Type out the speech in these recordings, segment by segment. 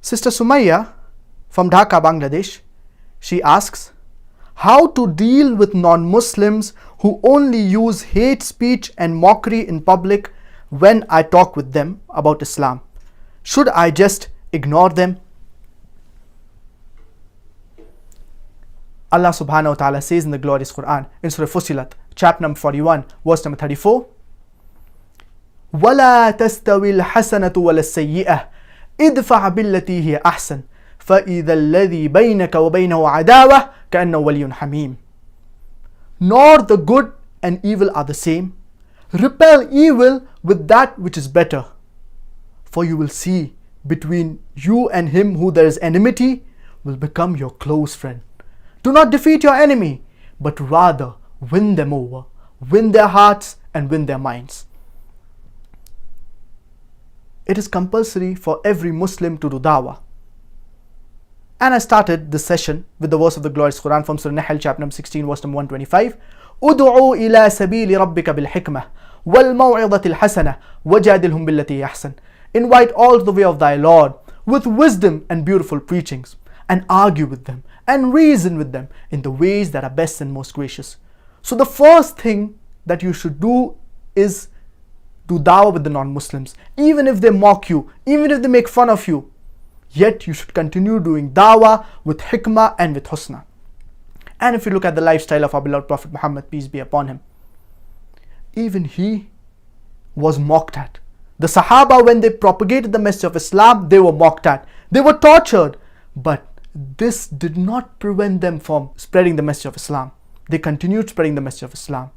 Sister Sumaya from Dhaka, Bangladesh, she asks, how to deal with non-Muslims who only use hate speech and mockery in public when I talk with them about Islam? Should I just ignore them? Allah subhanahu wa ta'ala says in the glorious Quran, in Surah Fussilat, chapter number 41, verse number 34, وَلَا تَسْتَوِي الْحَسَنَةُ وَلَا السَّيِّئَةُ ادْفَعْ بِالَّتِي هِيَ أَحْسَنُ فَإِذَا الَّذِي بَيْنَكَ وَبَيْنَهُ عَدَاوَةٌ كَأَنَّهُ وَلِيٌّ حَمِيمٌ. Nor the good and evil are the same. Repel evil with that which is better. For you will see between you and him who there is enmity will become your close friend. Do not defeat your enemy, but rather win them over, win their hearts and win their minds. It is compulsory for every Muslim to do dawah. And I started this session with the verse of the glorious Quran from Surah Nahl, chapter number 16, verse number 125. أُدْعُوا إِلَى سَبِيلِ رَبِّكَ بِالْحِكْمَةِ وَالْمَوْعِظَةِ الْحَسَنَةِ وَجَادِلْهُمْ بِالَّتِي أَحْسَنُ. Invite all to the way of thy Lord with wisdom and beautiful preachings, and argue with them and reason with them in the ways that are best and most gracious. So the first thing that you should do is do dawah with the non-Muslims. Even if they mock you, even if they make fun of you, yet you should continue doing dawah with hikmah and with husna. And if you look at the lifestyle of our beloved Prophet Muhammad, peace be upon him, even he was mocked at. The Sahaba, when they propagated the message of Islam, they were mocked at. They were tortured. But this did not prevent them from spreading the message of Islam. They continued spreading the message of Islam.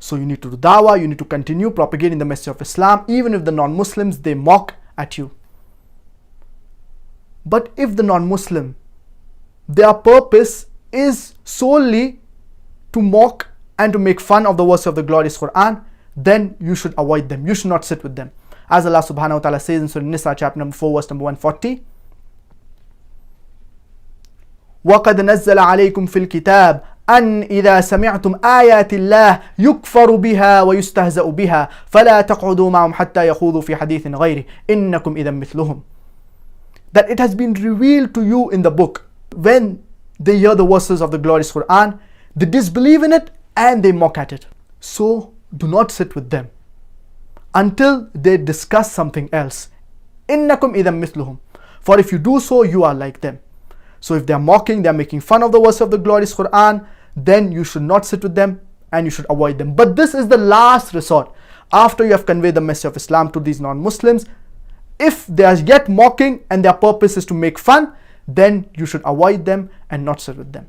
So you need to do dawah, you need to continue propagating the message of Islam, even if the non-Muslims, they mock at you. But if the non-Muslim, their purpose is solely to mock and to make fun of the verse of the glorious Quran, then you should avoid them. You should not sit with them. As Allah subhanahu wa ta'ala says in Surah Nisa, chapter number 4, verse number 140, وَقَدْ نَزَّلَ عَلَيْكُمْ فِي الْكِتَابِ أَنْ إِذَا سَمِعْتُمْ آيَاتِ اللَّهِ يُكْفَرُ بِهَا وَيُسْتَهْزَأُ بِهَا فَلَا تَقْعُدُوا مَعَهُمْ حَتَّى يَخُوضُوا فِي حَدِيثٍ غَيْرِهِ إِنَّكُمْ إِذًا مِثْلُهُمْ. That it has been revealed to you in the book, when they hear the verses of the glorious Quran, they disbelieve in it and they mock at it. So do not sit with them until they discuss something else. إِنَّكُمْ إِذًا مِثْلُهُمْ. For if you do so, you are like them. So if they are mocking, they are making fun of the verse of the glorious Quran, then you should not sit with them and you should avoid them. But this is the last resort. After you have conveyed the message of Islam to these non-Muslims, if they are yet mocking and their purpose is to make fun, then you should avoid them and not sit with them.